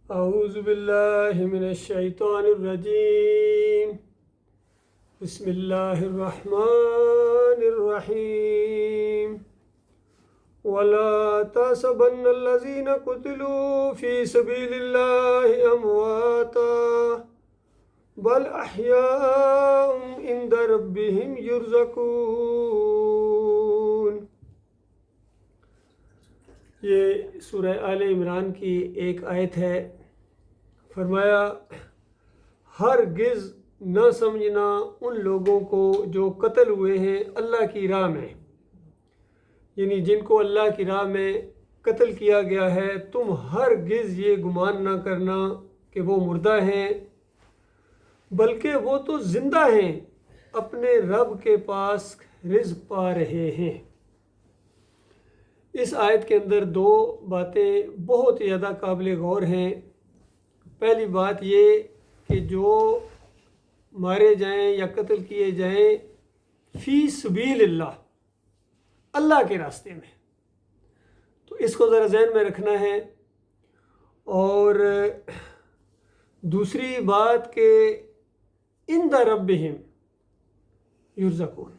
اعوذ باللہ من الشیطان الرجیم بسم اللہ الرحمن الرحیم ولا تحسبن الذین قتلوا فی سبیل اللہ امواتا بل احیاء عند ربہم یرزقون۔ یہ سورہ آل عمران کی ایک آیت ہے۔ فرمایا ہرگز نہ سمجھنا ان لوگوں کو جو قتل ہوئے ہیں اللہ کی راہ میں، یعنی جن کو اللہ کی راہ میں قتل کیا گیا ہے، تم ہرگز یہ گمان نہ کرنا کہ وہ مردہ ہیں، بلکہ وہ تو زندہ ہیں، اپنے رب کے پاس رزق پا رہے ہیں۔ اس آیت کے اندر دو باتیں بہت زیادہ قابل غور ہیں۔ پہلی بات یہ کہ جو مارے جائیں یا قتل کیے جائیں فی سبیل اللہ، اللہ کے راستے میں، تو اس کو ذرا ذہن میں رکھنا ہے۔ اور دوسری بات کہ عند ربہم یرزقون،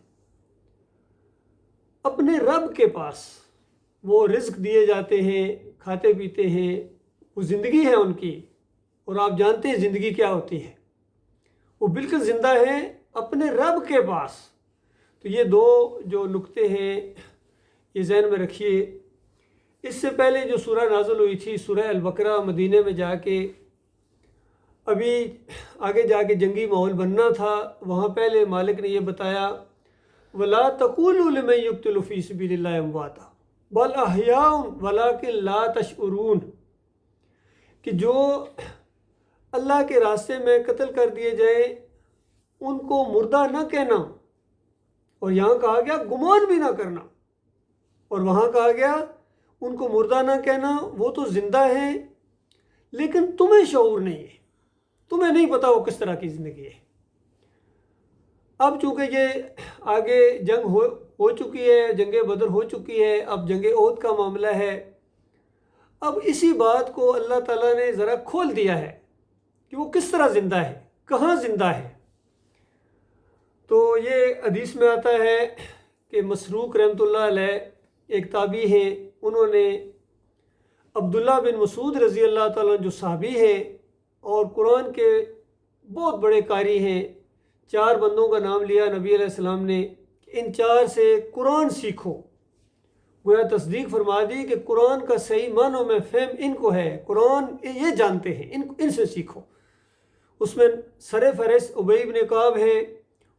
اپنے رب کے پاس وہ رزق دیے جاتے ہیں، کھاتے پیتے ہیں، وہ زندگی ہے ان کی، اور آپ جانتے ہیں زندگی کیا ہوتی ہے، وہ بالکل زندہ ہیں اپنے رب کے پاس۔ تو یہ دو جو نکتے ہیں یہ ذہن میں رکھیے۔ اس سے پہلے جو سورہ نازل ہوئی تھی سورہ البقرہ، مدینے میں جا کے، ابھی آگے جا کے جنگی ماحول بننا تھا، وہاں پہلے مالک نے یہ بتایا وَلَا تَقُولُوا لِمَن يُقْتَلُ فِي سَبِيلِ اللَّهِ أَمْوَاتًا بَلْ أَحْيَاءٌ وَلَٰكِن لَا تَشْعُرُونَ، کہ جو اللہ کے راستے میں قتل کر دیے جائیں ان کو مردہ نہ کہنا، اور یہاں کہا گیا گمان بھی نہ کرنا، اور وہاں کہا گیا ان کو مردہ نہ کہنا، وہ تو زندہ ہیں لیکن تمہیں شعور نہیں ہے، تمہیں نہیں پتا وہ کس طرح کی زندگی ہے۔ اب چونکہ یہ آگے جنگ ہو چکی ہے، جنگ بدر ہو چکی ہے، اب جنگ احد کا معاملہ ہے۔ اب اسی بات کو اللہ تعالیٰ نے ذرا کھول دیا ہے کہ وہ کس طرح زندہ ہے، کہاں زندہ ہے۔ تو یہ حدیث میں آتا ہے کہ مسروق رحمۃ اللہ علیہ ایک تابعی ہیں، انہوں نے عبداللہ بن مسعود رضی اللہ تعالیٰ جو صحابی ہیں اور قرآن کے بہت بڑے قاری ہیں، 4 بندوں کا نام لیا نبی علیہ السلام نے، ان 4 سے قرآن سیکھو۔ گویا تصدیق فرما دی کہ قرآن کا صحیح معنوں میں فہم ان کو ہے، قرآن یہ جانتے ہیں، ان سے سیکھو۔ اس میں سر فہرست ابی بن کعب ہیں،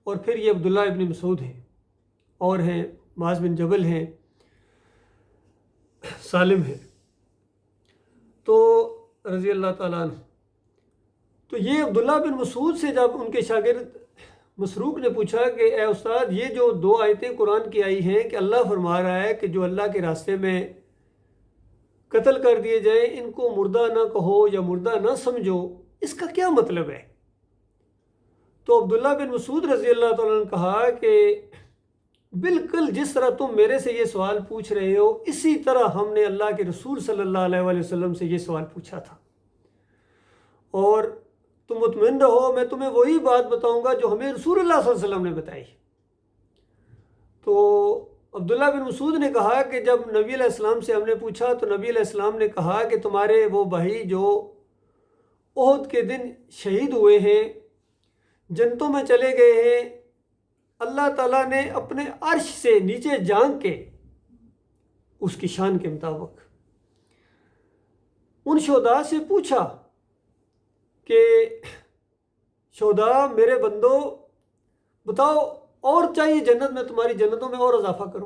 اور پھر یہ عبداللہ ابن مسعود ہیں، اور ہیں معاذ بن جبل ہیں، سالم ہیں، تو رضی اللہ تعالیٰ عنہ۔ تو یہ عبداللہ بن مسعود سے جب ان کے شاگرد مسروق نے پوچھا کہ اے استاد، یہ جو 2 آیتیں قرآن کی آئی ہیں کہ اللہ فرما رہا ہے کہ جو اللہ کے راستے میں قتل کر دیے جائیں ان کو مردہ نہ کہو یا مردہ نہ سمجھو، اس کا کیا مطلب ہے؟ تو عبداللہ بن مسعود رضی اللہ تعالیٰ نے کہا کہ بالکل جس طرح تم میرے سے یہ سوال پوچھ رہے ہو، اسی طرح ہم نے اللہ کے رسول صلی اللہ علیہ وآلہ وسلم سے یہ سوال پوچھا تھا، اور تم مطمئن رہو، میں تمہیں وہی بات بتاؤں گا جو ہمیں رسول اللہ صلی اللہ علیہ وسلم نے بتائی۔ تو عبداللہ بن مسعود نے کہا کہ جب نبی علیہ السلام سے ہم نے پوچھا تو نبی علیہ السلام نے کہا کہ تمہارے وہ بھائی جو احد کے دن شہید ہوئے ہیں، جنتوں میں چلے گئے ہیں، اللہ تعالیٰ نے اپنے عرش سے نیچے جھانک کے اس کی شان کے مطابق ان شہداء سے پوچھا کہ شہداء میرے بندو بتاؤ اور چاہیے جنت میں، تمہاری جنتوں میں اور اضافہ کرو۔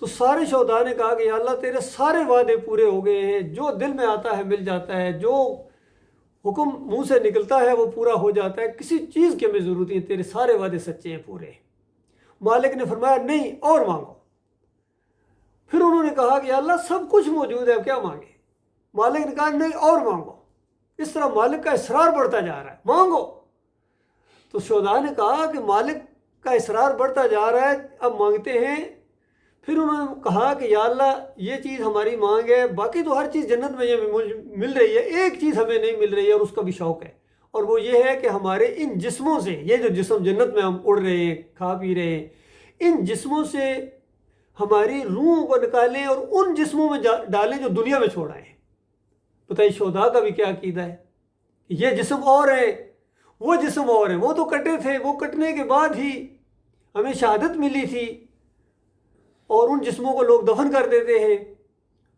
تو سارے شہداء نے کہا کہ یا اللہ تیرے سارے وعدے پورے ہو گئے ہیں، جو دل میں آتا ہے مل جاتا ہے، جو حکم منہ سے نکلتا ہے وہ پورا ہو جاتا ہے، کسی چیز کی ہمیں ضرورت نہیں، تیرے سارے وعدے سچے ہیں، پورے ہیں۔ مالک نے فرمایا نہیں، اور مانگو۔ پھر انہوں نے کہا کہ یا اللہ سب کچھ موجود ہے، اب کیا مانگے؟ مالک نے کہا نہیں، اور مانگو۔ اس طرح مالک کا اصرار بڑھتا جا رہا ہے، مانگو۔ تو شہداء نے کہا کہ مالک کا اصرار بڑھتا جا رہا ہے، اب مانگتے ہیں۔ پھر انہوں نے کہا کہ یا اللہ یہ چیز ہماری مانگ ہے، باقی تو ہر چیز جنت میں یہ مل رہی ہے، ایک چیز ہمیں نہیں مل رہی ہے اور اس کا بھی شوق ہے، اور وہ یہ ہے کہ ہمارے ان جسموں سے، یہ جو جسم جنت میں ہم اڑ رہے ہیں، کھا پی رہے ہیں، ان جسموں سے ہماری روحوں کو نکالیں اور ان جسموں میں ڈالیں جو دنیا میں چھوڑ آئے ہیں۔ بتائیے شہداء کا بھی کیا عقیدہ ہے، یہ جسم اور ہے، وہ جسم اور ہے، وہ تو کٹے تھے، وہ کٹنے کے بعد ہی ہمیں شہادت ملی تھی، اور ان جسموں کو لوگ دفن کر دیتے ہیں،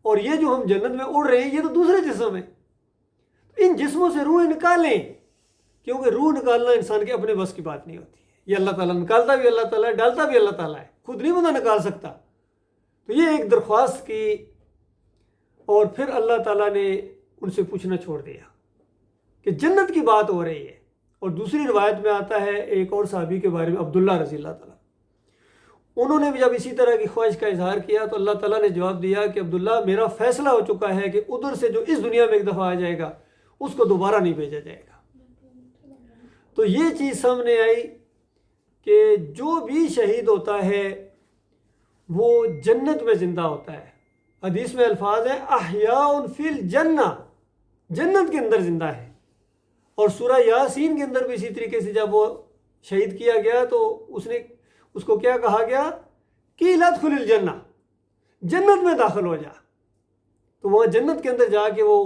اور یہ جو ہم جنت میں اڑ رہے ہیں یہ تو دوسرے جسم ہیں۔ ان جسموں سے روح نکالیں، کیونکہ روح نکالنا انسان کے اپنے بس کی بات نہیں ہوتی ہے، یہ اللہ تعالیٰ نکالتا بھی اللہ تعالیٰ ہے، ڈالتا بھی اللہ تعالیٰ ہے، خود نہیں بندہ نکال سکتا۔ تو یہ ایک درخواست کی، اور پھر اللہ تعالیٰ نے ان سے پوچھنا چھوڑ دیا کہ جنت کی بات ہو رہی ہے۔ اور دوسری روایت میں آتا ہے ایک اور صحابی کے بارے میں، عبداللہ رضی اللہ تعالیٰ، انہوں نے بھی جب اسی طرح کی خواہش کا اظہار کیا تو اللہ تعالیٰ نے جواب دیا کہ عبداللہ میرا فیصلہ ہو چکا ہے کہ ادھر سے جو اس دنیا میں ایک دفعہ آ جائے گا اس کو دوبارہ نہیں بھیجا جائے گا۔ تو یہ چیز سامنے آئی کہ جو بھی شہید ہوتا ہے وہ جنت میں زندہ ہوتا ہے۔ حدیث میں الفاظ ہیں احیاء فی الجنہ، جنت کے اندر زندہ ہے۔ اور سورہ یاسین کے اندر بھی اسی طریقے سے جب وہ شہید کیا گیا تو اس کو کیا کہا گیا کہ ادخل الجنہ، جنت میں داخل ہو جا۔ تو وہاں جنت کے اندر جا کے وہ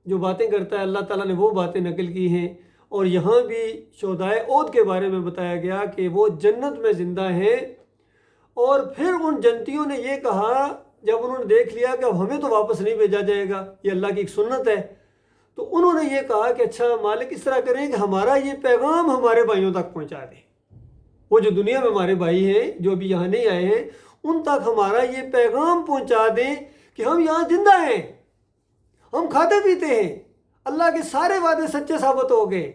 جو باتیں کرتا ہے اللہ تعالیٰ نے وہ باتیں نقل کی ہیں۔ اور یہاں بھی شہدائے احد کے بارے میں بتایا گیا کہ وہ جنت میں زندہ ہیں۔ اور پھر ان جنتیوں نے یہ کہا جب انہوں نے دیکھ لیا کہ اب ہمیں تو واپس نہیں بھیجا جائے گا، یہ اللہ کی ایک سنت ہے، تو انہوں نے یہ کہا کہ اچھا مالک اس طرح کریں کہ ہمارا یہ پیغام ہمارے بھائیوں تک پہنچا دیں، وہ جو دنیا میں ہمارے بھائی ہیں جو ابھی یہاں نہیں آئے ہیں ان تک ہمارا یہ پیغام پہنچا دیں کہ ہم یہاں زندہ ہیں، ہم کھاتے پیتے ہیں، اللہ کے سارے وعدے سچے ثابت ہو گئے۔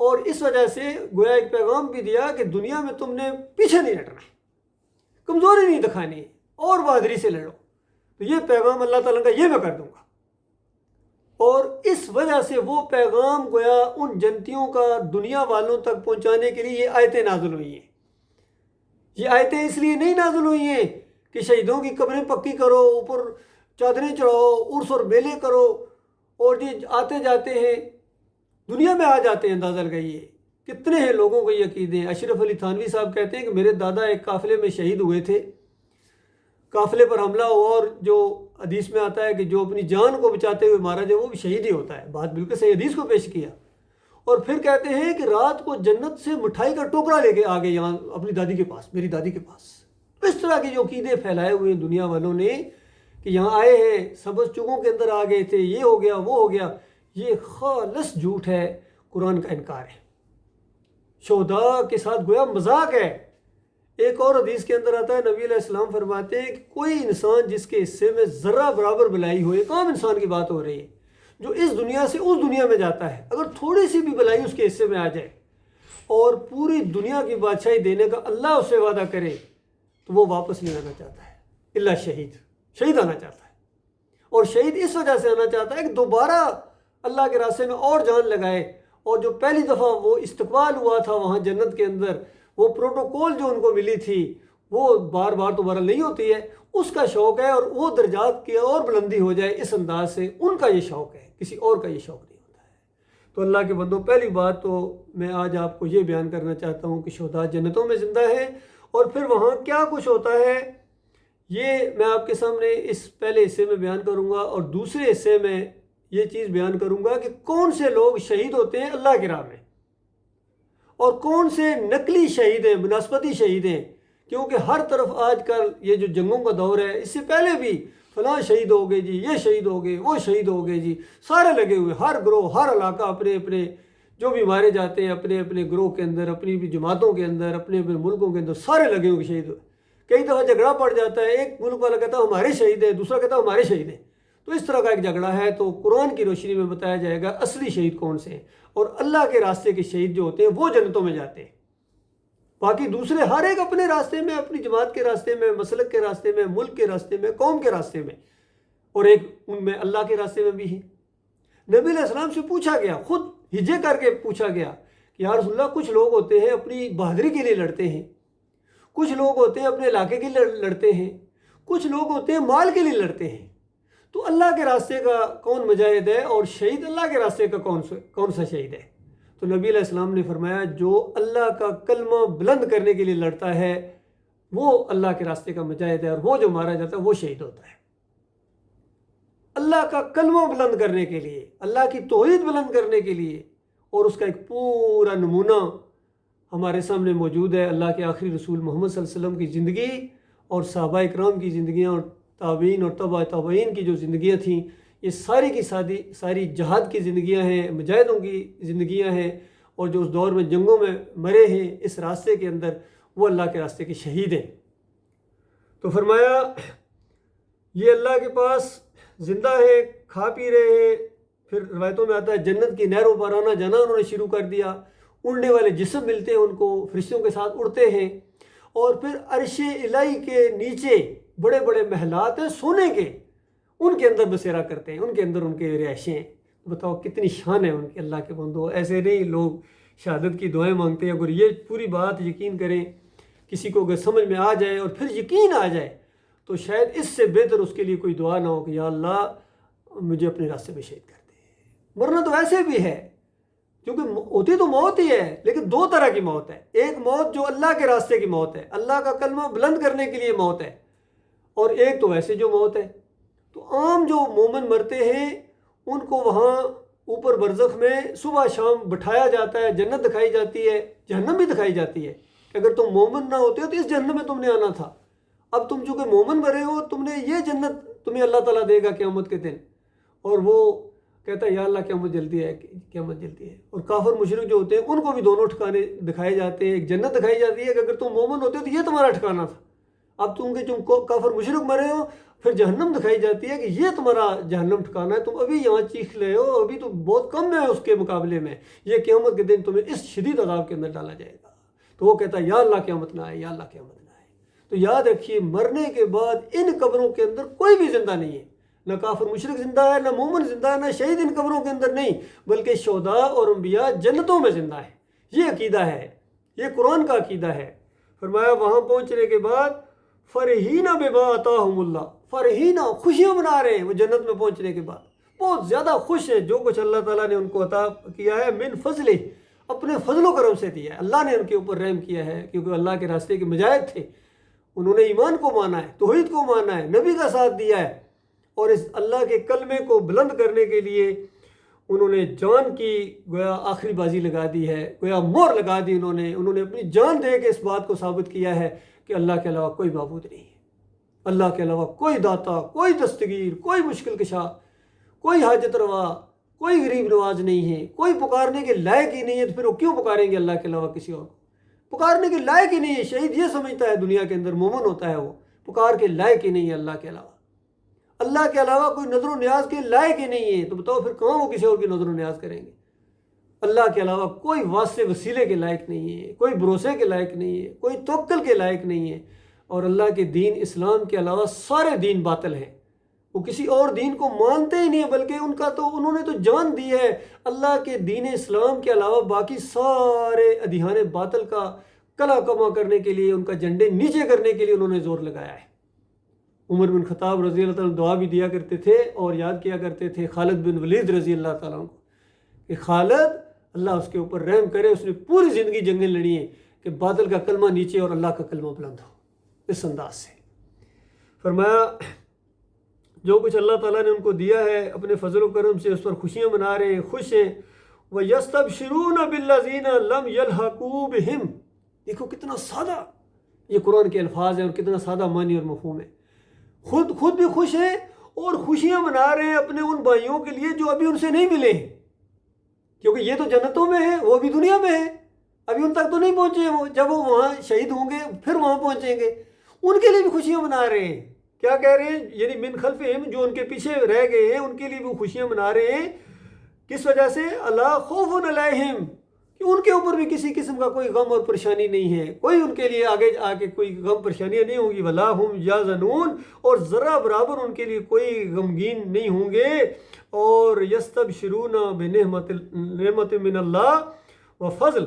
اور اس وجہ سے گویا ایک پیغام بھی دیا کہ دنیا میں تم نے پیچھے نہیں ہٹنا، کمزوری نہیں دکھانی اور بہادری سے لڑو۔ تو یہ پیغام اللہ تعالیٰ کا یہ میں کر دوں گا۔ اور اس وجہ سے وہ پیغام گویا ان جنتیوں کا دنیا والوں تک پہنچانے کے لیے یہ آیتیں نازل ہوئی ہیں۔ یہ آیتیں اس لیے نہیں نازل ہوئی ہیں کہ شہیدوں کی قبریں پکی کرو، اوپر چادریں چڑھاؤ، عرس اور میلے کرو، اور یہ آتے جاتے ہیں دنیا میں آ جاتے ہیں۔ اندازہ لگائیے کتنے ہیں لوگوں کو یہ عقیدے ہیں۔ اشرف علی تھانوی صاحب کہتے ہیں کہ میرے دادا ایک قافلے میں شہید ہوئے تھے، قافلے پر حملہ ہوا، اور جو حدیث میں آتا ہے کہ جو اپنی جان کو بچاتے ہوئے مارا جائے وہ بھی شہید ہی ہوتا ہے۔ بات بالکل صحیح حدیث کو پیش کیا۔ اور پھر کہتے ہیں کہ رات کو جنت سے مٹھائی کا ٹوکرا لے کے آ گئے یہاں اپنی دادی کے پاس، میری دادی کے پاس۔ تو اس طرح کے جو عقیدے پھیلائے ہوئے ہیں دنیا والوں نے کہ یہاں آئے ہیں سبز چگوں کے اندر آ گئے تھے، یہ ہو گیا وہ ہو گیا، یہ خالص جھوٹ ہے، قرآن کا انکار ہے، شہداء کے ساتھ گویا مذاق ہے۔ ایک اور حدیث کے اندر آتا ہے نبی علیہ السلام فرماتے ہیں کہ کوئی انسان جس کے حصے میں ذرہ برابر بلائی ہو، ایک عام انسان کی بات ہو رہی ہے جو اس دنیا سے اس دنیا میں جاتا ہے، اگر تھوڑی سی بھی بلائی اس کے حصے میں آ جائے اور پوری دنیا کی بادشاہی دینے کا اللہ اسے وعدہ کرے تو وہ واپس نہیں آنا چاہتا ہے، الا شہید آنا چاہتا ہے۔ اور شہید اس وجہ سے آنا چاہتا ہے کہ دوبارہ اللہ کے راستے میں اور جان لگائے، اور جو پہلی دفعہ وہ استقبال ہوا تھا وہاں جنت کے اندر، وہ پروٹوکول جو ان کو ملی تھی وہ بار بار دوبارہ نہیں ہوتی ہے، اس کا شوق ہے، اور وہ درجات کی اور بلندی ہو جائے اس انداز سے، ان کا یہ شوق ہے، کسی اور کا یہ شوق نہیں ہوتا ہے۔ تو اللہ کے بندوں، پہلی بات تو میں آج آپ کو یہ بیان کرنا چاہتا ہوں کہ شہداء جنتوں میں زندہ ہیں، اور پھر وہاں کیا کچھ ہوتا ہے یہ میں آپ کے سامنے اس پہلے حصے میں بیان کروں گا، اور دوسرے حصے میں یہ چیز بیان کروں گا کہ کون سے لوگ شہید ہوتے ہیں اللہ کی راہ میں، اور کون سے نقلی شہید ہیں، بنسبتی شہید ہیں، کیونکہ ہر طرف آج کل یہ جو جنگوں کا دور ہے، اس سے پہلے بھی فلاں شہید ہو گئے جی، یہ شہید ہو گئے، وہ شہید ہو گئے جی، سارے لگے ہوئے، ہر گروہ ہر علاقہ اپنے اپنے جو بھی مارے جاتے ہیں اپنے اپنے گروہ کے اندر، اپنی بھی جماعتوں کے اندر، اپنے اپنے ملکوں کے اندر سارے لگے ہوئے شہید ہوئے۔ کئی دفعہ جھگڑا پڑ جاتا ہے، ایک ملک والا کہتا ہے ہمارے شہید ہیں، دوسرا کہتا ہے ہمارے شہید ہیں، تو اس طرح کا ایک جھگڑا ہے۔ تو قرآن کی روشنی میں بتایا جائے گا اصلی شہید کون سے ہیں، اور اللہ کے راستے کے شہید جو ہوتے ہیں وہ جنتوں میں جاتے ہیں۔ باقی دوسرے ہر ایک اپنے راستے میں، اپنی جماعت کے راستے میں، مسلک کے راستے میں، ملک کے راستے میں، قوم کے راستے میں، اور ایک ان میں اللہ کے راستے میں بھی ہے۔ نبی علیہ السلام سے پوچھا گیا، خود ہجے کر کے پوچھا گیا کہ یا رسول اللہ کچھ لوگ ہوتے ہیں اپنی بہادری کے لیے لڑتے ہیں، کچھ لوگ ہوتے ہیں اپنے علاقے کے لیے لڑتے ہیں، کچھ لوگ ہوتے ہیں مال کے لیے لڑتے ہیں، تو اللہ کے راستے کا کون مجاہد ہے اور شہید اللہ کے راستے کا کون سا شہید ہے؟ تو نبی علیہ السلام نے فرمایا جو اللہ کا کلمہ بلند کرنے کے لیے لڑتا ہے وہ اللہ کے راستے کا مجاہد ہے، اور وہ جو مارا جاتا ہے وہ شہید ہوتا ہے۔ اللہ کا کلمہ بلند کرنے کے لیے، اللہ کی توحید بلند کرنے کے لیے، اور اس کا ایک پورا نمونہ ہمارے سامنے موجود ہے۔ اللہ کے آخری رسول محمد صلی اللہ علیہ وسلم کی زندگی اور صحابہ اکرام کی زندگیاں اور تابعین اور تبع تابعین کی جو زندگیاں تھیں، یہ ساری کی ساری جہاد کی زندگیاں ہیں، مجاہدوں کی زندگیاں ہیں، اور جو اس دور میں جنگوں میں مرے ہیں اس راستے کے اندر، وہ اللہ کے راستے کے شہید ہیں۔ تو فرمایا یہ اللہ کے پاس زندہ ہے، کھا پی رہے ہیں، پھر روایتوں میں آتا ہے جنت کی نہروں پر آنا جانا انہوں نے شروع کر دیا، اڑنے والے جسم ملتے ہیں ان کو، فرشتوں کے ساتھ اڑتے ہیں، اور پھر عرش الہی کے نیچے بڑے بڑے محلات ہیں سونے کے، ان کے اندر بسیرا کرتے ہیں، ان کے اندر ان کے رہائشیں ہیں۔ بتاؤ کتنی شان ہے ان کی، اللہ کے بندو۔ ایسے نہیں لوگ شہادت کی دعائیں مانگتے ہیں، اگر یہ پوری بات یقین کریں، کسی کو اگر سمجھ میں آ جائے اور پھر یقین آ جائے، تو شاید اس سے بہتر اس کے لیے کوئی دعا نہ ہو کہ یا اللہ مجھے اپنے راستے میں شہید کر دے۔ ورنہ تو ایسے بھی ہے، کیونکہ ہوتی تو موت ہی ہے، لیکن دو طرح کی موت ہے۔ ایک موت جو اللہ کے راستے کی موت ہے، اللہ کا کلمہ بلند کرنے کے لیے موت ہے، اور ایک تو ویسے جو موت ہے۔ تو عام جو مومن مرتے ہیں ان کو وہاں اوپر برزخ میں صبح شام بٹھایا جاتا ہے، جنت دکھائی جاتی ہے، جہنم بھی دکھائی جاتی ہے کہ اگر تم مومن نہ ہوتے تو اس جہنم میں تم نے آنا تھا، اب تم چونکہ مومن مرے ہو تم نے یہ جنت تمہیں اللہ تعالیٰ دے گا قیامت کے دن۔ اور وہ کہتا ہے یا اللہ قیامت جلدی ہے، قیامت جلدی ہے۔ اور کافر مشرک جو ہوتے ہیں ان کو بھی دونوں ٹھکانے دکھائے جاتے ہیں، ایک جنت دکھائی جاتی ہے کہ اگر تم مومن ہوتے تو یہ تمہارا ٹھکانہ تھا، اب تم کافر مشرک مرے ہو، پھر جہنم دکھائی جاتی ہے کہ یہ تمہارا جہنم ٹھکانہ ہے، تم ابھی یہاں چیخ رہے ہو، ابھی تو بہت کم ہے اس کے مقابلے میں، یہ قیامت کے دن تمہیں اس شدید عذاب کے اندر ڈالا جائے گا۔ تو وہ کہتا ہے یا اللہ قیامت نہ آئے، یا اللہ قیامت نہ آئے۔ تو یاد رکھیے مرنے کے بعد ان قبروں کے اندر کوئی بھی زندہ نہیں ہے، نہ کافر مشرک زندہ ہے، نہ مومن زندہ ہے، نہ شہید ان قبروں کے اندر نہیں، بلکہ شہداء اور انبیاء جنتوں میں زندہ ہے۔ یہ عقیدہ ہے، یہ قرآن کا عقیدہ ہے۔ فرمایا وہاں پہنچنے کے بعد فرحین بما آتاہم اللہ، فرحین خوشیاں منا رہے ہیں وہ جنت میں پہنچنے کے بعد، بہت زیادہ خوش ہیں جو کچھ اللہ تعالیٰ نے ان کو عطا کیا ہے، من فضل، اپنے فضل و کرم سے دیا ہے، اللہ نے ان کے اوپر رحم کیا ہے، کیونکہ اللہ کے راستے کے مجاہد تھے، انہوں نے ایمان کو مانا ہے، توحید کو مانا ہے، نبی کا ساتھ دیا ہے، اور اس اللہ کے کلمے کو بلند کرنے کے لیے انہوں نے جان کی گویا آخری بازی لگا دی ہے، گویا مہر لگا دی، انہوں نے اپنی جان دے کے اس بات کو ثابت کیا ہے کہ اللہ کے علاوہ کوئی معبود نہیں ہے، اللہ کے علاوہ کوئی داتا، کوئی دستگیر، کوئی مشکل کشا، کوئی حاجت روا، کوئی غریب نواز نہیں ہے، کوئی پکارنے کے لائق ہی نہیں ہے، تو پھر وہ کیوں پکاریں گے اللہ کے علاوہ کسی اور کو؟ پکارنے کے لائق ہی نہیں ہے، شہید یہ سمجھتا ہے دنیا کے اندر، مومن ہوتا ہے وہ پکار کے لائق ہی نہیں ہے اللہ کے علاوہ، اللہ کے علاوہ کوئی نظر و نیاز کے لائق ہی نہیں ہے، تو بتاؤ پھر کہاں وہ کسی اور کی نظر و نیاز کریں گے؟ اللہ کے علاوہ کوئی واسطے وسیلے کے لائق نہیں ہے، کوئی بھروسے کے لائق نہیں ہے، کوئی توکل کے لائق نہیں ہے، اور اللہ کے دین اسلام کے علاوہ سارے دین باطل ہیں، وہ کسی اور دین کو مانتے ہی نہیں ہیں، بلکہ انہوں نے تو جان دی ہے اللہ کے دین اسلام کے علاوہ باقی سارے ادھیان باطل کا کلا کما کرنے کے لیے، ان کا جھنڈے نیچے کرنے کے لیے انہوں نے زور لگایا ہے۔ عمر بن خطاب رضی اللہ تعالیٰ دعا بھی دیا کرتے تھے اور یاد کیا کرتے تھے خالد بن ولید رضی اللہ تعالیٰ کو کہ خالد اللہ اس کے اوپر رحم کرے، اس نے پوری زندگی جنگیں لڑی ہیں کہ باطل کا کلمہ نیچے اور اللہ کا کلمہ بلند ہو، اس انداز سے۔ فرمایا جو کچھ اللہ تعالیٰ نے ان کو دیا ہے اپنے فضل و کرم سے اس پر خوشیاں منا رہے ہیں، خوش ہیں۔ وَيَسْتَبْشِرُونَ بِالَّذِينَ لَمْ يَلْحَقُوا بِهِمْ، دیکھو کتنا سادہ یہ قرآن کے الفاظ ہیں اور کتنا سادہ معنی اور مفہوم ہے۔ خود بھی خوش ہیں اور خوشیاں منا رہے ہیں اپنے ان بھائیوں کے لیے جو ابھی ان سے نہیں ملے ہیں، کیونکہ یہ تو جنتوں میں ہیں، وہ بھی دنیا میں ہیں، ابھی ان تک تو نہیں پہنچے، وہ جب وہ وہاں شہید ہوں گے پھر وہاں پہنچیں گے، ان کے لیے بھی خوشیاں منا رہے ہیں۔ کیا کہہ رہے ہیں؟ یعنی من خلفہم، جو ان کے پیچھے رہ گئے ہیں ان کے لیے بھی خوشیاں منا رہے ہیں۔ کس وجہ سے؟ الا خوف علیہم، کہ ان کے اوپر بھی کسی قسم کا کوئی غم اور پریشانی نہیں ہے، کوئی ان کے لیے آگے آ کے کوئی غم پریشانیاں نہیں ہوں گی۔ ولا ہم یحزنون، اور ذرا برابر ان کے لیے کوئی غمگین نہیں ہوں گے۔ اور یستبشرون بنعمت من اللہ و فضل،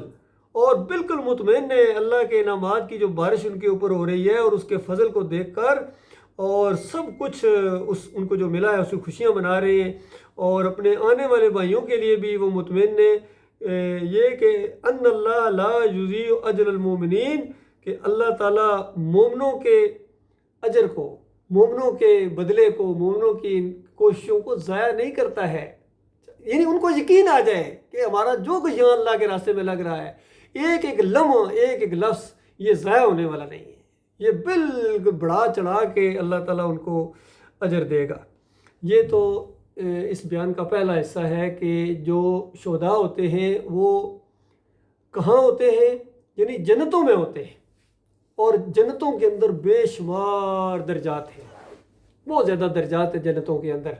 اور بالکل مطمئن ہے اللہ کے انعامات کی جو بارش ان کے اوپر ہو رہی ہے اور اس کے فضل کو دیکھ کر، اور سب کچھ ان کو جو ملا ہے اس کی خوشیاں منا رہے ہیں، اور اپنے آنے والے بھائیوں کے لیے بھی وہ مطمئن ہیں یہ کہ ان اللہ لا یضیع اجر المومنین، کہ اللہ تعالیٰ مومنوں کے اجر کو، مومنوں کے بدلے کو، مومنوں کی کوششوں کو ضائع نہیں کرتا ہے۔ یعنی ان کو یقین آ جائے کہ ہمارا جو کچھ یہاں اللہ کے راستے میں لگ رہا ہے، ایک ایک لمحہ، ایک ایک لفظ یہ ضائع ہونے والا نہیں ہے، یہ بالکل بڑھا چڑھا کے اللہ تعالیٰ ان کو اجر دے گا۔ یہ تو اس بیان کا پہلا حصہ ہے کہ جو شہداء ہوتے ہیں وہ کہاں ہوتے ہیں، یعنی جنتوں میں ہوتے ہیں، اور جنتوں کے اندر بے شمار درجات ہیں، بہت زیادہ درجات ہیں جنتوں کے اندر۔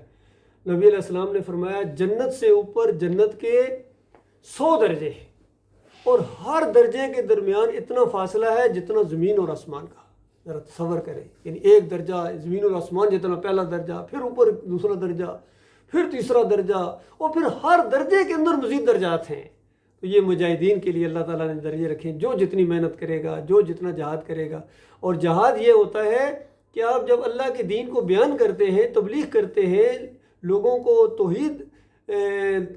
نبی علیہ السلام نے فرمایا جنت سے اوپر جنت کے 100 درجے ہیں، اور ہر درجے کے درمیان اتنا فاصلہ ہے جتنا زمین اور آسمان کا۔ ذرا تصور کریں، یعنی ایک درجہ زمین اور آسمان جتنا پہلا درجہ، پھر اوپر دوسرا درجہ، پھر تیسرا درجہ، اور پھر ہر درجے کے اندر مزید درجات ہیں۔ تو یہ مجاہدین کے لیے اللہ تعالیٰ نے درجے رکھے، جو جتنی محنت کرے گا، جو جتنا جہاد کرے گا۔ اور جہاد یہ ہوتا ہے کہ آپ جب اللہ کے دین کو بیان کرتے ہیں، تبلیغ کرتے ہیں، لوگوں کو توحید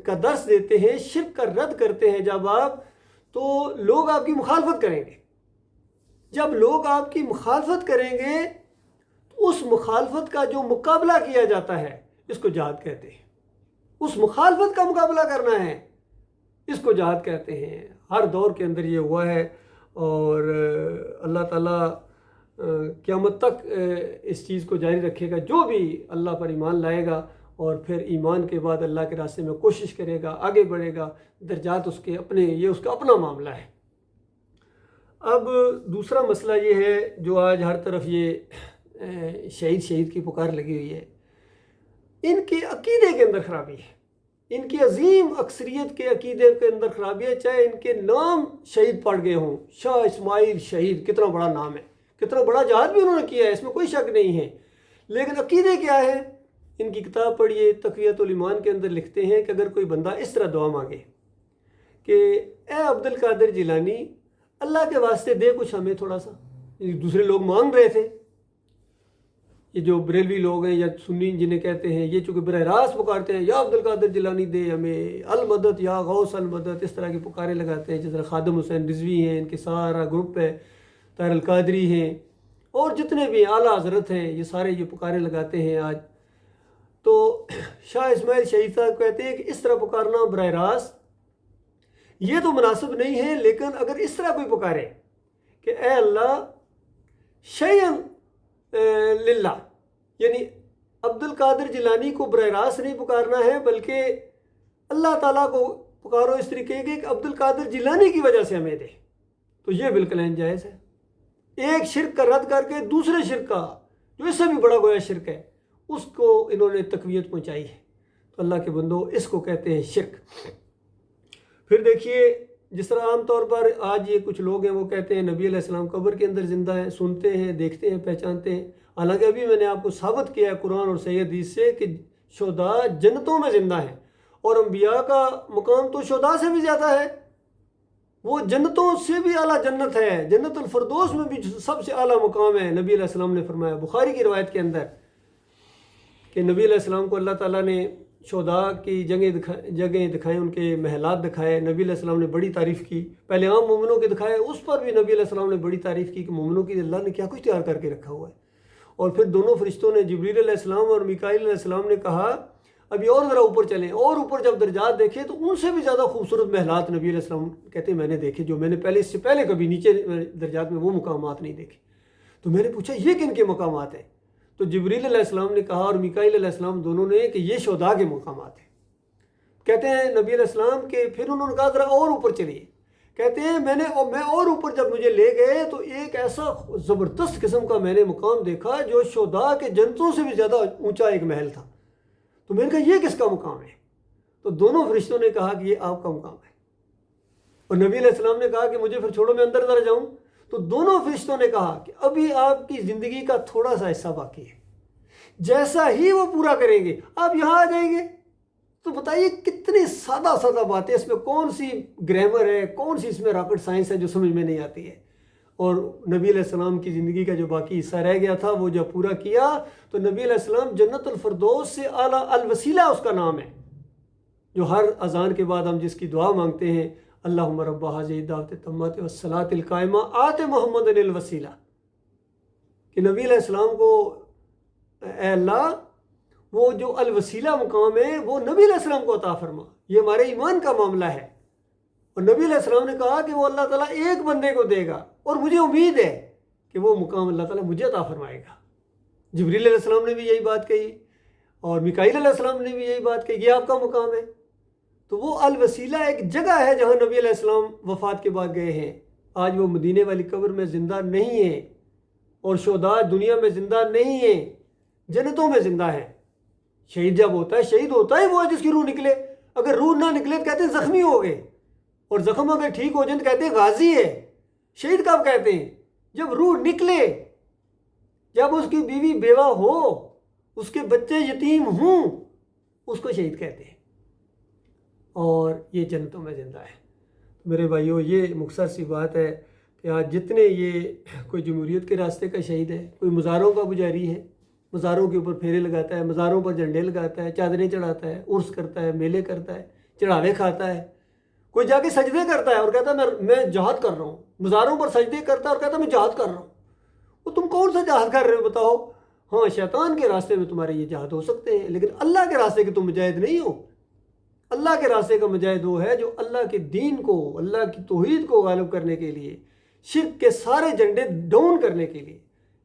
کا درس دیتے ہیں، شرک کا رد کرتے ہیں جب آپ، تو لوگ آپ کی مخالفت کریں گے۔ جب لوگ آپ کی مخالفت کریں گے تو اس مخالفت کا جو مقابلہ کیا جاتا ہے اس کو جہاد کہتے ہیں۔ اس مخالفت کا مقابلہ کرنا ہے، اس کو جہاد کہتے ہیں۔ ہر دور کے اندر یہ ہوا ہے، اور اللہ تعالیٰ قیامت تک اس چیز کو جاری رکھے گا۔ جو بھی اللہ پر ایمان لائے گا اور پھر ایمان کے بعد اللہ کے راستے میں کوشش کرے گا، آگے بڑھے گا، درجات اس کے اپنے، یہ اس کا اپنا معاملہ ہے۔ اب دوسرا مسئلہ یہ ہے جو آج ہر طرف یہ شہید کی پکار لگی ہوئی ہے، ان کے عقیدے کے اندر خرابی ہے، ان کی عظیم اکثریت کے عقیدے کے اندر خرابی ہے۔ چاہے ان کے نام شہید پڑ گئے ہوں، شاہ اسماعیل شہید، کتنا بڑا نام ہے، کتنا بڑا جہاد بھی انہوں نے کیا ہے، اس میں کوئی شک نہیں ہے، لیکن عقیدے کیا ہے؟ ان کی کتاب پڑھیے، تقویۃ الایمان کے اندر لکھتے ہیں کہ اگر کوئی بندہ اس طرح دعا مانگے کہ اے عبد القادر جیلانی اللہ کے واسطے دے کچھ ہمیں تھوڑا سا، دوسرے لوگ مانگ رہے تھے، یہ جو بریلوی لوگ ہیں یا سنی جنہیں کہتے ہیں، یہ چونکہ براہ راست پکارتے ہیں یا عبد القادر جیلانی دے ہمیں، المدد یا غوث المدد، اس طرح کی پکارے لگاتے ہیں۔ جس طرح خادم حسین رضوی ہیں، ان کے سارا گروپ ہے، طاہر القادری ہیں، اور جتنے بھی اعلیٰ حضرت ہیں، یہ سارے یہ پکارے لگاتے ہیں آج۔ تو شاہ اسماعیل شہید صاحب کہتے ہیں کہ اس طرح پکارنا براہ راست یہ تو مناسب نہیں ہے، لیکن اگر اس طرح کوئی پکارے کہ اے اللہ شیئن للہ، یعنی عبد القادر جیلانی کو براہ راست نہیں پکارنا ہے بلکہ اللہ تعالیٰ کو پکارو اس طریقے کے کہ عبد القادر جیلانی کی وجہ سے ہمیں دے، تو یہ بالکل جائز ہے۔ ایک شرک کا رد کر کے دوسرے شرک کا، جو اس سے بھی بڑا گویا شرک ہے، اس کو انہوں نے تقویت پہنچائی ہے۔ تو اللہ کے بندو، اس کو کہتے ہیں شرک۔ پھر دیکھیے، جس طرح عام طور پر آج یہ کچھ لوگ ہیں وہ کہتے ہیں نبی علیہ السلام قبر کے اندر زندہ ہیں، سنتے ہیں، دیکھتے ہیں، پہچانتے ہیں، حالانکہ ابھی میں نے آپ کو ثابت کیا ہے قرآن اور صحیح حدیث سے کہ شہداء جنتوں میں زندہ ہیں، اور انبیاء کا مقام تو شہداء سے بھی زیادہ ہے، وہ جنتوں سے بھی اعلیٰ جنت ہے، جنت الفردوس میں بھی سب سے اعلیٰ مقام ہے۔ نبی علیہ السلام نے فرمایا بخاری کی روایت کے اندر کہ نبی علیہ السلام کو اللہ تعالیٰ نے شہداء کی جگہیں دکھائیں، ان کے محلات دکھائے، نبی علیہ السلام نے بڑی تعریف کی۔ پہلے عام مومنوں کے دکھائے، اس پر بھی نبی علیہ السلام نے بڑی تعریف کی کہ مومنوں کی اللہ نے کیا کچھ تیار کر کے رکھا ہوا ہے۔ اور پھر دونوں فرشتوں نے، جبریل علیہ السلام اور میکائیل علیہ السلام نے کہا ابھی اور ذرا اوپر چلیں، اور اوپر جب درجات دیکھے تو ان سے بھی زیادہ خوبصورت محلات نبی علیہ السلام کہتے ہیں میں نے دیکھے، جو میں نے اس سے پہلے کبھی نیچے درجات میں وہ مقامات نہیں دیکھے۔ تو میں نے پوچھا یہ کن کے مقامات ہیں؟ تو جبریل علیہ السلام نے کہا اور میکائیل علیہ السلام دونوں نے کہ یہ شہداء کے مقامات ہیں۔ کہتے ہیں نبی علیہ السلام کے پھر انہوں نے کہا ذرا اور اوپر چلیے، کہتے ہیں میں اور اوپر جب مجھے لے گئے تو ایک ایسا زبردست قسم کا میں نے مقام دیکھا جو شہداء کے جنتوں سے بھی زیادہ اونچا ایک محل تھا۔ تو میں نے کہا یہ کس کا مقام ہے؟ تو دونوں فرشتوں نے کہا کہ یہ آپ کا مقام ہے۔ اور نبی علیہ السلام نے کہا کہ مجھے پھر چھوڑو میں اندر ذرا جاؤں۔ تو دونوں فرشتوں نے کہا کہ ابھی آپ کی زندگی کا تھوڑا سا حصہ باقی ہے، جیسا ہی وہ پورا کریں گے آپ یہاں آ جائیں گے۔ تو بتائیے کتنی سادہ باتیں، اس میں کون سی گرامر ہے، کون سی اس میں راکٹ سائنس ہے جو سمجھ میں نہیں آتی ہے۔ اور نبی علیہ السلام کی زندگی کا جو باقی حصہ رہ گیا تھا وہ جب پورا کیا تو نبی علیہ السلام جنت الفردوس سے اعلیٰ الوسیلہ اس کا نام ہے، جو ہر اذان کے بعد ہم جس کی دعا مانگتے ہیں، اللہم رب ھذہ الدعوۃ التامۃ والصلاۃ القائمہ آت محمد الوسیلہ، کہ نبی علیہ السلام کو اے اللہ وہ جو الوسیلہ مقام ہے وہ نبی علیہ السلام کو عطا فرما، یہ ہمارے ایمان کا معاملہ ہے۔ اور نبی علیہ السلام نے کہا کہ وہ اللہ تعالیٰ ایک بندے کو دے گا اور مجھے امید ہے کہ وہ مقام اللہ تعالیٰ مجھے عطا فرمائے گا۔ جبریل علیہ السلام نے بھی یہی بات کہی اور میکائیل علیہ السلام نے بھی یہی بات کہی، یہ آپ کا مقام ہے۔ تو وہ الوسیلہ ایک جگہ ہے جہاں نبی علیہ السلام وفات کے بعد گئے ہیں۔ آج وہ مدینے والی قبر میں زندہ نہیں ہیں اور شہداء دنیا میں زندہ نہیں ہیں، جنتوں میں زندہ ہیں۔ شہید جب ہوتا ہے، شہید ہوتا ہے وہ ہے جس کی روح نکلے، اگر روح نہ نکلے تو کہتے ہیں زخمی ہو گئے، اور زخم اگر ٹھیک ہو جائے تو کہتے ہیں غازی ہے۔ شہید کب کہتے ہیں؟ جب روح نکلے، جب اس کی بیوی بیوہ ہو، اس کے بچے یتیم ہوں، اس کو شہید کہتے ہیں، اور یہ جنتوں میں زندہ ہے۔ میرے بھائیوں، یہ مختصر سی بات ہے کہ آج جتنے یہ کوئی جمہوریت کے راستے کا شہید ہے، کوئی مزاروں کا پجاری ہے، مزاروں کے اوپر پھیرے لگاتا ہے، مزاروں پر جھنڈے لگاتا ہے، چادریں چڑھاتا ہے، عرس کرتا ہے، میلے کرتا ہے، چڑھاوے کھاتا ہے، کوئی جا کے سجدے کرتا ہے اور کہتا ہے میں جہاد کر رہا ہوں، مزاروں پر سجدے کرتا ہے اور کہتا ہے میں جہاد کر رہا ہوں۔ وہ تم کون سا جہاد کر رہے ہو بتاؤ؟ ہاں، شیطان کے راستے میں تمہارے یہ جہاد ہو سکتے ہیں، لیکن اللہ کے راستے کے تم مجاہد نہیں ہو۔ اللہ کے راستے کا مجاہد وہ ہے جو اللہ کے دین کو، اللہ کی توحید کو غالب کرنے کے لیے، شرک کے سارے جھنڈے ڈاؤن کرنے کے لیے،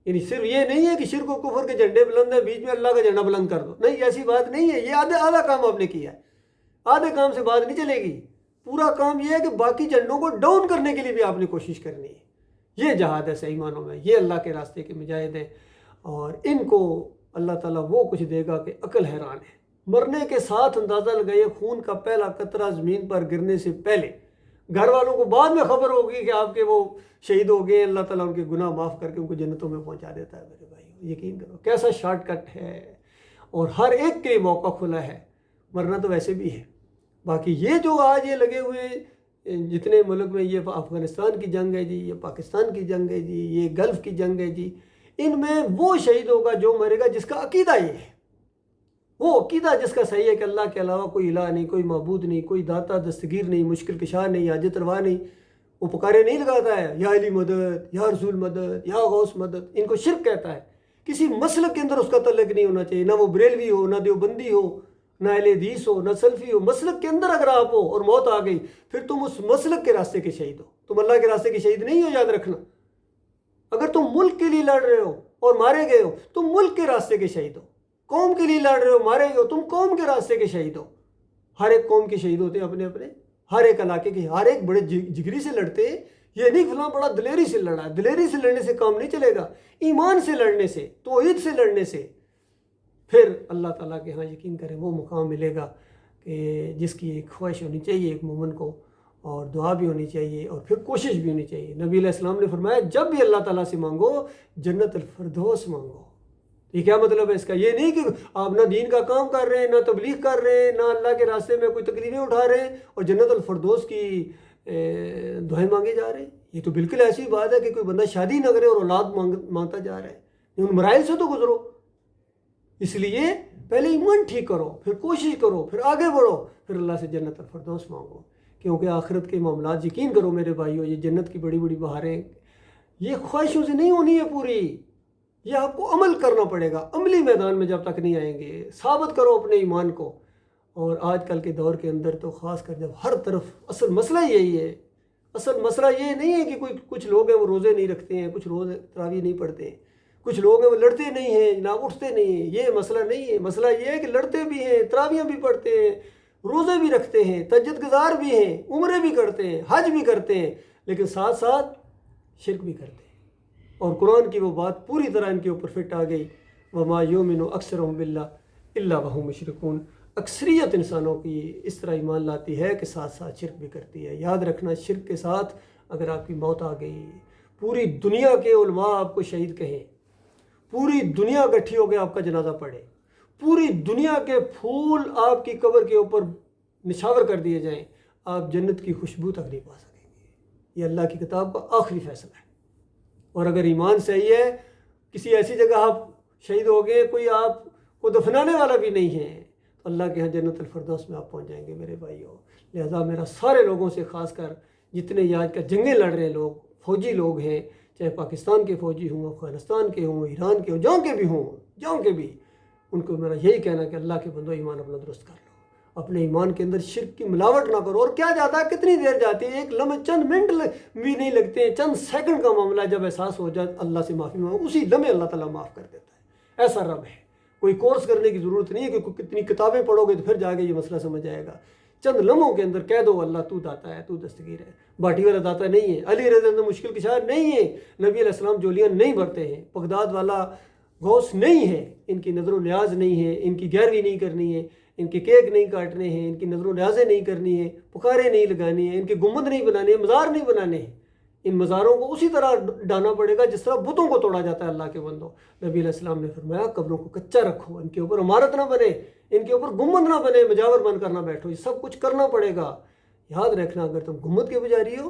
یعنی صرف یہ نہیں ہے کہ شرک و کفر کے جھنڈے بلند ہیں، بیچ میں اللہ کا جھنڈا بلند کر دو، نہیں، ایسی بات نہیں ہے۔ یہ آدھا کام آپ نے کیا ہے، آدھے کام سے بات نہیں چلے گی۔ پورا کام یہ ہے کہ باقی جھنڈوں کو ڈاؤن کرنے کے لیے بھی آپ نے کوشش کرنی ہے۔ یہ جہاد ہے صحیح معنوں میں، یہ اللہ کے راستے کے مجاہد ہیں، اور ان کو اللہ تعالیٰ وہ کچھ دے گا کہ عقل حیران ہے۔ مرنے کے ساتھ اندازہ لگائیے، خون کا پہلا قطرہ زمین پر گرنے سے پہلے گھر والوں کو بعد میں خبر ہوگی کہ آپ کے وہ شہید ہو گئے، اللہ تعالیٰ ان کے گناہ معاف کر کے ان کو جنتوں میں پہنچا دیتا ہے۔ میرے بھائی یقین کرو، کیسا شارٹ کٹ ہے، اور ہر ایک کے موقع کھلا ہے۔ مرنا تو ویسے بھی ہے۔ باقی یہ جو آج یہ لگے ہوئے جتنے ملک میں، یہ افغانستان کی جنگ ہے جی، یہ پاکستان کی جنگ ہے جی، یہ گلف کی جنگ ہے جی، ان میں وہ شہید ہوگا جو مرے گا جس کا عقیدہ یہ ہے، وہ عقیدہ جس کا صحیح ہے کہ اللہ کے علاوہ کوئی الہ نہیں، کوئی معبود نہیں، کوئی داتا دستگیر نہیں، مشکل کشا نہیں، حاجت روا نہیں۔ وہ پکارے نہیں لگاتا ہے یا علی مدد، یا رسول مدد، یا غوث مدد، ان کو شرک کہتا ہے۔ کسی مسلک کے اندر اس کا تعلق نہیں ہونا چاہیے، نہ وہ بریلوی ہو، نہ دیوبندی ہو، نہ اہل حدیث ہو، نہ سلفی ہو۔ مسلک کے اندر اگر آپ ہو اور موت آ گئی، پھر تم اس مسلک کے راستے کے شہید ہو، تم اللہ کے راستے کے شہید نہیں ہو، یاد رکھنا۔ اگر تم ملک کے لیے لڑ رہے ہو اور مارے گئے ہو، تم ملک کے راستے کے شہید ہو۔ قوم کے لیے لڑ رہے ہو، مارے گئے ہو، تم قوم کے راستے کے شہید ہو۔ ہر ایک قوم کے شہید ہوتے ہیں اپنے اپنے، ہر ایک علاقے کے، ہر ایک بڑے جگری سے لڑتے ہیں۔ یہ نہیں فلاں بڑا دلیری سے لڑا ہے، دلیری سے لڑنے سے کام نہیں چلے گا، ایمان سے لڑنے سے، توحید سے لڑنے سے، پھر اللہ تعالیٰ کے ہاں یقین کریں وہ مقام ملے گا کہ جس کی ایک خواہش ہونی چاہیے ایک مومن کو، اور دعا بھی ہونی چاہیے، اور پھر کوشش بھی ہونی چاہیے۔ نبی علیہ السلام نے فرمایا جب بھی اللہ تعالیٰ سے مانگو جنت الفردوس مانگو۔ یہ کیا مطلب ہے اس کا؟ یہ نہیں کہ آپ نہ دین کا کام کر رہے ہیں، نہ تبلیغ کر رہے ہیں، نہ اللہ کے راستے میں کوئی تکلیفیں اٹھا رہے ہیں اور جنت الفردوس کی دعائیں مانگے جا رہے ہیں۔ یہ تو بالکل ایسی بات ہے کہ کوئی بندہ شادی نہ کرے اور اولاد مانگتا جا رہا ہے۔ ان مراحل سے تو گزرو۔ اس لیے پہلے ایمان ٹھیک کرو، پھر کوشش کرو، پھر آگے بڑھو، پھر اللہ سے جنت الفردوس مانگو، کیونکہ آخرت کے معاملات یقین کرو میرے بھائیو، یہ جنت کی بڑی بڑی بہاریں یہ خواہشوں سے نہیں ہونی ہے پوری، یہ آپ کو عمل کرنا پڑے گا۔ عملی میدان میں جب تک نہیں آئیں گے، ثابت کرو اپنے ایمان کو۔ اور آج کل کے دور کے اندر تو خاص کر جب ہر طرف اصل مسئلہ یہی ہے، اصل مسئلہ یہ نہیں ہے کہ کچھ لوگ ہیں وہ روزے نہیں رکھتے ہیں، کچھ روز تراویح نہیں پڑھتے ہیں، کچھ لوگ ہیں وہ لڑتے نہیں ہیں، نہ اٹھتے نہیں ہیں۔ یہ مسئلہ نہیں ہے، مسئلہ یہ ہے کہ لڑتے بھی ہیں، تراویح بھی پڑھتے ہیں، روزے بھی رکھتے ہیں، تہجد گزار بھی ہیں، عمرے بھی کرتے ہیں، حج بھی کرتے ہیں، لیکن ساتھ ساتھ شرک بھی کرتے ہیں۔ اور قرآن کی وہ بات پوری طرح ان کے اوپر فٹ آ گئی، وَمَا يُؤْمِنُ أَكْثَرُهُم بِاللَّهِ إِلَّا وَهُمْ مُشْرِكُونَ۔ اکثریت انسانوں کی اس طرح ایمان لاتی ہے کہ ساتھ ساتھ شرک بھی کرتی ہے۔ یاد رکھنا، شرک کے ساتھ اگر آپ کی موت آ گئی، پوری دنیا کے علماء آپ کو شہید کہیں، پوری دنیا اکٹھی ہو کے آپ کا جنازہ پڑھے، پوری دنیا کے پھول آپ کی قبر کے اوپر نشاور کر دیے جائیں، آپ جنت کی خوشبو تک نہیں پا سکیں گے۔ یہ اللہ کی کتاب کا آخری فیصلہ ہے۔ اور اگر ایمان صحیح ہے، کسی ایسی جگہ آپ شہید ہو گئے، کوئی آپ کو دفنانے والا بھی نہیں ہے، تو اللہ کے ہاں جنت الفردوس میں آپ پہنچ جائیں گے میرے بھائیوں۔ لہذا میرا سارے لوگوں سے، خاص کر جتنے یہ آج کا جنگیں لڑ رہے لوگ، فوجی لوگ ہیں، چاہے پاکستان کے فوجی ہوں، افغانستان کے ہوں، ایران کے ہوں، جہاں کے بھی ہوں، جہاں کے بھی، ان کو میرا یہی کہنا ہے کہ اللہ کے بندو ایمان اپنا درست کر لو، اپنے ایمان کے اندر شرک کی ملاوٹ نہ کرو۔ اور کیا جاتا ہے، کتنی دیر جاتی ہے، ایک لمحے چند منٹ بھی نہیں لگتے ہیں، چند سیکنڈ کا معاملہ ہے، جب احساس ہو جائے اللہ سے معافی مانگو، اسی لمحے اللہ تعالیٰ معاف کر دیتا ہے۔ ایسا رب ہے، کوئی کورس کرنے کی ضرورت نہیں ہے کہ کتنی کتابیں پڑھو گے تو پھر جا کے یہ مسئلہ سمجھ آئے گا۔ چند لمحوں کے اندر کہہ دو اللہ تو داتا ہے، تو دستگیر ہے۔ باٹی والا داتا نہیں ہے، علی رضی اللہ عنہ مشکل کشا نہیں ہے، نبی علیہ السلام جولیاں نہیں بھرتے ہیں، بغداد والا غوث نہیں ہے، ان کی نظر و نیاز نہیں ہے، ان کی گیروی نہیں کرنی ہے، ان کے کیک نہیں کاٹنے ہیں، ان کی نظر و نیازیں نہیں کرنی ہے، پکاریں نہیں لگانی ہیں، ان کے گنبد نہیں بنانے ہیں، مزار نہیں بنانے ہیں۔ ان مزاروں کو اسی طرح ڈانا پڑے گا جس طرح بتوں کو توڑا جاتا ہے اللہ کے بندوں۔ نبی علیہ السلام نے فرمایا قبروں کو کچا رکھو، ان کے اوپر عمارت نہ بنے، ان کے اوپر گنبد نہ بنے، مجاور بن کر نہ بیٹھو، یہ سب کچھ کرنا پڑے گا۔ یاد رکھنا، اگر تم گنبد کے پجاری ہو،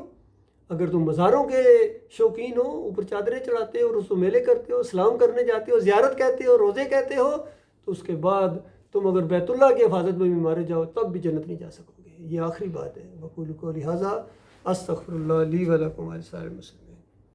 اگر تم مزاروں کے شوقین ہو، اوپر چادریں چڑھاتے ہو، رسو میلے کرتے ہو، سلام کرنے جاتے ہو، زیارت کہتے ہو، روزے کہتے ہو، تو اس کے بعد تم اگر بیت اللہ کی حفاظت میں بھی مارے جاؤ تب بھی جنت نہیں جا سکو گے۔ یہ آخری بات ہے۔ وقولوا قولی ھذا استغفر اللہ لی ولکم ولسائر المسلمین۔